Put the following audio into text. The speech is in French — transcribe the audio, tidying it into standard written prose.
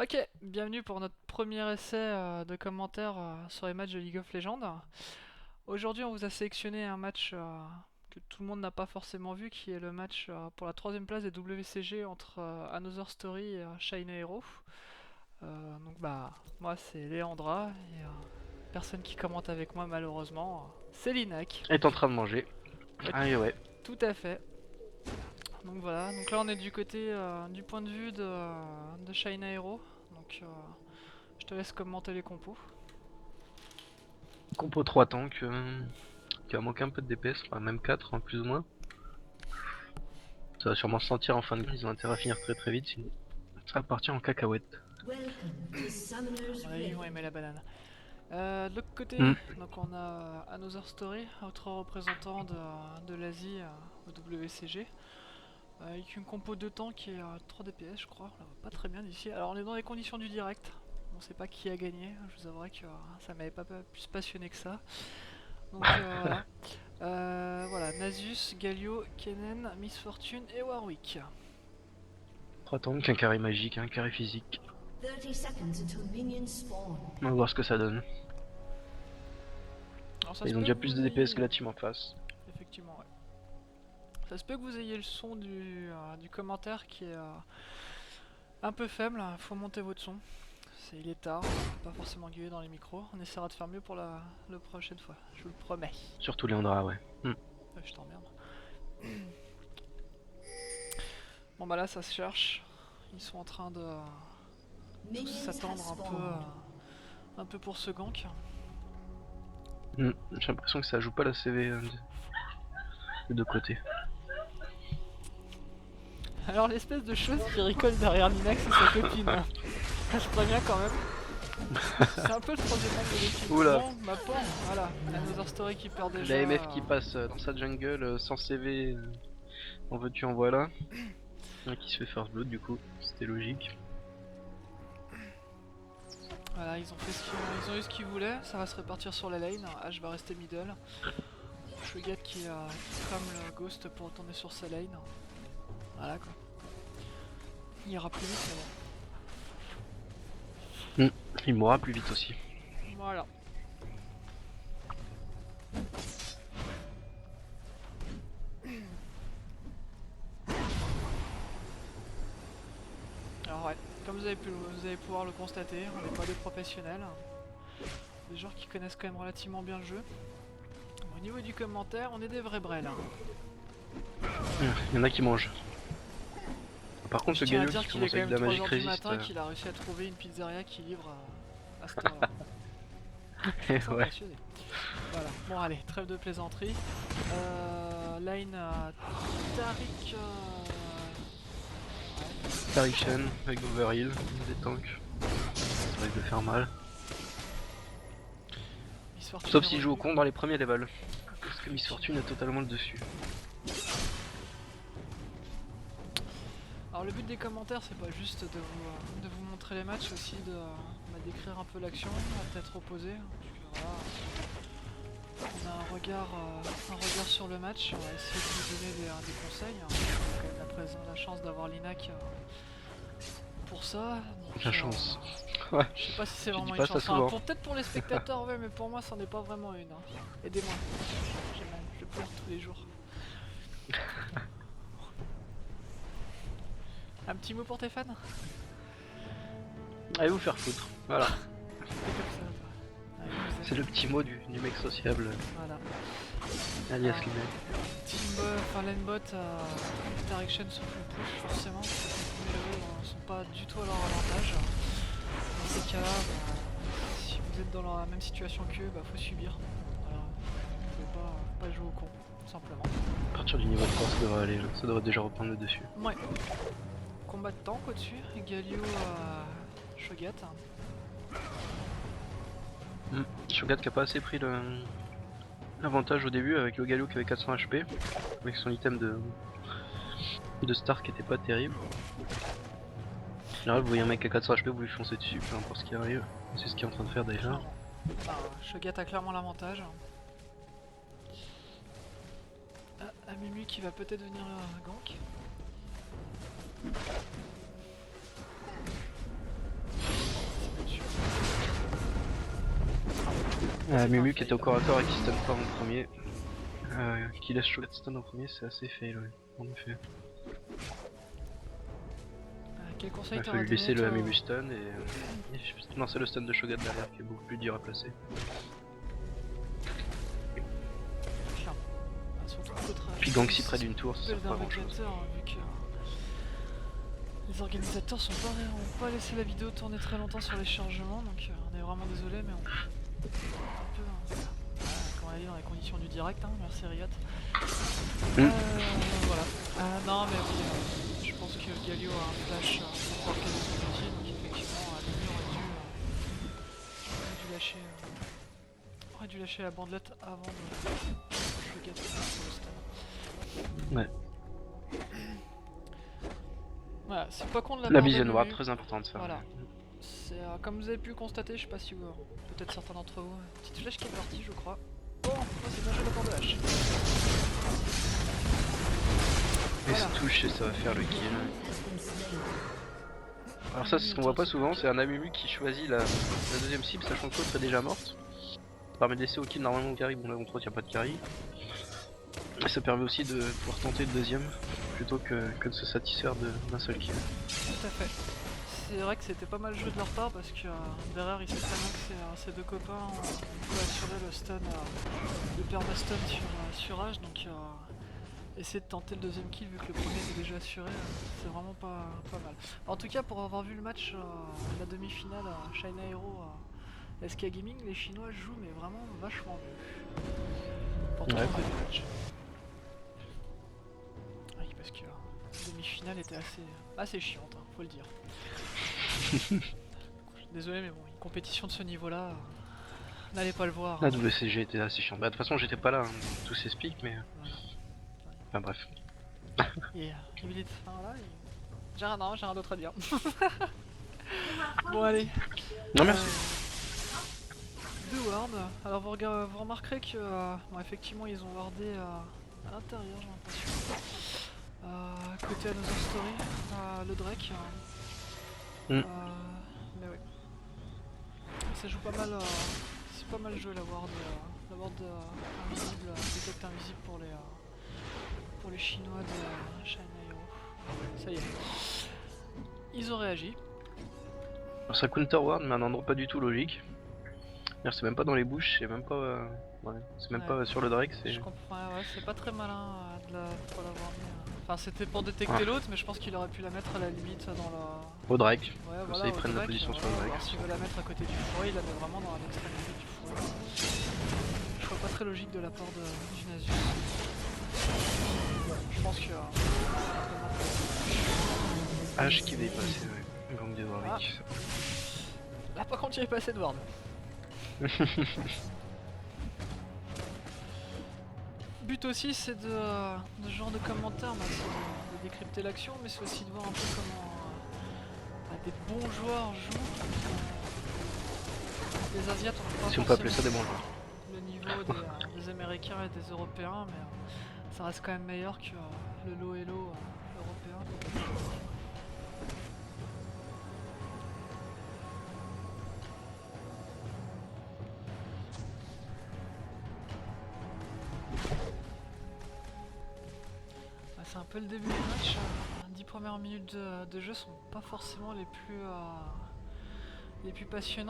Ok, bienvenue pour notre premier essai de commentaires sur les matchs de League of Legends. Aujourd'hui, on vous a sélectionné un match que tout le monde n'a pas forcément vu, qui est le match pour la troisième place des WCG entre Another Story et Shine Hero. Donc moi c'est Léandra et personne qui commente avec moi malheureusement, c'est Linac. Est en train de manger. Ouais, Ah ouais. tout à fait. Donc voilà, donc là on est du côté du point de vue de Shine Hero. Donc je te laisse commenter les compos. Compo 3 tanks qui va manquer un peu de DPS, enfin même 4 plus ou moins. Ça va sûrement se sentir en fin de game, ils ont intérêt à finir très vite, sinon ça va partir en cacahuète. À mon avis, ils vont aimer la banane. De l'autre côté, Hmm. donc on a Another Story, autre représentant de l'Asie au WCG, avec une compo de temps qui est 3 DPS, je crois. On la voit pas très bien d'ici. Alors on est dans les conditions du direct. On sait pas qui a gagné. Je vous avouerai que ça m'avait pas plus passionné que ça. Donc voilà. Voilà, Nasus, Galio, Kennen, Miss Fortune et Warwick. 3 tanks, un carré magique, un carré physique. On va voir ce que ça donne. Alors ça se Ils ont peut déjà que plus vous de DPS ayez... que la team en face. Effectivement, ouais. Ça se peut que vous ayez le son du commentaire qui est un peu faible, faut monter votre son. Il est tard, pas forcément gueuler dans les micros. On essaiera de faire mieux pour la prochaine fois, je vous le promets. Surtout Léandra, ouais. Je t'emmerde. Bon bah là ça se cherche. Ils sont en train de tous s'attendre un peu pour ce gank. J'ai l'impression que ça joue pas la CV de deux côtés. Alors l'espèce de chose qui rigole derrière Linax et sa copine. Je préviens quand même. C'est un peu le troisième membre de l'équipe. Oula. Bon, ma pauvre, voilà. Another Story qui perd déjà. La MF qui passe dans sa jungle sans CV, en veux-tu en voilà. Qui se fait first blood du coup, c'était logique. Voilà, ils ont eu ce qu'ils voulaient. Ça va se répartir sur la lane. H va rester middle. Shogat qui crame le ghost pour retourner sur sa lane. Voilà quoi. Il ira plus vite, mais Il mourra plus vite aussi. bon. Voilà. Alors ouais, comme vous allez pouvoir le constater, on n'est pas des professionnels. Des joueurs qui connaissent quand même relativement bien le jeu. Au niveau du commentaire, on est des vrais brels. Il y en a qui mangent. Par contre, Je ce tiens à Galio dire qui qu'il est commence quand avec même de la 3 magique heures du résiste. matin qu'il a réussi à trouver une pizzeria qui livre à cette heure-là. Je suis assez Ouais. impressionné. Voilà, bon allez, trêve de plaisanterie. Line Tariq. Tarikshan avec Overheal, des tanks. Ça risque de faire mal. Miss Fortune Sauf est s'il joue au revenu. con dans les premiers levels. Parce que Miss Fortune a totalement le dessus. Alors le but des commentaires, c'est pas juste de vous montrer les matchs, aussi de décrire un peu l'action, la tête opposée. Voilà, on a un regard sur le match, on va essayer de vous donner des conseils. On a quand même la chance d'avoir Linac pour ça. Donc, La chance. Ouais, je sais pas si c'est tu dis vraiment une pas ça chance. Enfin, souvent. peut-être pour les spectateurs, ouais, mais pour moi, ça n'est pas vraiment une. Aidez-moi. Je pleure tous les jours. Un petit mot pour tes fans? Allez vous faire foutre. Voilà. C'est comme ça, toi. Allez, je vous C'est aime. le petit mot du mec sociable, Voilà. alias Alors, Linac. enfin Lanebot, Direction se full push forcément, parce que les premiers levels ne sont pas du tout à leur avantage. Dans ces cas-là, si vous êtes dans la même situation qu'eux, faut subir. Voilà. Vous pouvez pas jouer au con, tout simplement. À partir du niveau 3, ça devrait aller, ça devrait déjà reprendre le dessus. Ouais. Combat de tank au-dessus, Galio Shogat. Shogat qui a pas assez pris l'avantage au début avec le Galio qui avait 400 HP, avec son item de star qui était pas terrible. En général, vous voyez un mec à 400 HP, vous lui foncez dessus, peu importe ce qui arrive. C'est ce qu'il est en train de faire déjà. Clairement. Shogat a clairement l'avantage. Amimi qui va peut-être venir gank. Mumu qui était au corps à corps et qui stun pas en premier. Qui laisse Shogat stun en premier, c'est assez fail, ouais. En effet. Quel Il conseil a t'aurais fallu donné laisser toi, le Mumu stun et lancer le stun de Shogat derrière qui est beaucoup plus dur à placer. Clairement. Surtout que l'autre Puis Gangxi près d'une tour, ça appel sert pas à grand chose. d'invocateur, vu que les organisateurs ont pas laissé la vidéo tourner très longtemps sur les chargements, donc on est vraiment désolé, mais on est un peu, comme on a dit, dans les conditions du direct, hein, merci Riot. Voilà. Non mais oui, je pense que Galio a un flash pour pouvoir caler son outil, donc effectivement Mimi aurait dû lâcher la bandelette avant de le gâter pour le stun. Ouais. Voilà, c'est pas con de la La part de vision Mumu. noire, très importante ça. Voilà. C'est comme vous avez pu le constater, je sais pas si vous, peut-être certains d'entre vous, petite flèche qui est partie je crois. Oh, c'est bien joué de la part de H. Et Voilà. se touche et ça va faire le kill. Alors ça, c'est ce qu'on voit pas souvent, c'est un Amumu qui choisit la deuxième cible sachant que l'autre est déjà morte. Ça permet de laisser au kill normalement au carry, bon là on trouve qu'il n'y a pas de carry. Et ça permet aussi de pouvoir tenter le deuxième plutôt que de se satisfaire d'un seul kill. Tout à fait. C'est vrai que c'était pas mal joué de leur part parce que derrière il sait très bien que ses deux copains ont pu assurer le stun, le perma-stun sur H, donc essayer de tenter le deuxième kill vu que le premier était déjà assuré, c'est vraiment pas mal. En tout cas, pour avoir vu le match, la demi-finale China Hero SK Gaming, les Chinois jouent mais vraiment vachement mieux. Pourtant, Ouais. on fait des matchs. Oui, parce que la demi-finale était assez chiante, hein, faut le dire. Désolé, mais bon, une compétition de ce niveau-là, n'allez pas le voir. La Hein. WCG était assez chiant. Bah de toute façon j'étais pas là, hein, tout s'explique mais... Voilà. Enfin bref. Et il me dit, enfin, voilà, j'ai rien d'autre à dire. Bon allez. Non merci. Deux wards. Alors vous remarquerez que bon, effectivement ils ont wardé à l'intérieur, j'ai l'impression. Côté Another Story, le Drake. Mais oui. Ça joue pas mal. C'est pas mal joué la ward invisible, détecte invisible pour les Chinois de China Hero. Ça y est. Ils ont réagi. Alors ça counter ward mais à un endroit pas du tout logique. C'est même pas dans les bouches, c'est même pas... ouais, c'est même pas sur le Drake, c'est... Je comprends, ouais, c'est pas très malin pour l'avoir mis. Enfin, c'était pour détecter l'autre, mais je pense qu'il aurait pu la mettre à la limite dans la. Au Drake. Ouais, Comme voilà, ça ils prennent la position sur le Drake. Alors s'il veut la mettre à côté du fourré, il la met vraiment dans l'extrémité du fourré. Je vois pas très logique de la part du Nasus. Je pense que. H qui va y passer, ouais. Gang de Warwick. Là, par contre, il n'y avait pas assez de ward. But aussi, c'est de ce genre de commentaires, bah, c'est de décrypter l'action, mais c'est aussi de voir un peu comment des bons joueurs jouent. Les Asiates ont pas Si on peut appeler ça des bons joueurs. le niveau des Américains et des Européens, mais ça reste quand même meilleur que le low elo européen. C'est un peu le début du match. 10 premières minutes de jeu sont pas forcément les plus passionnantes.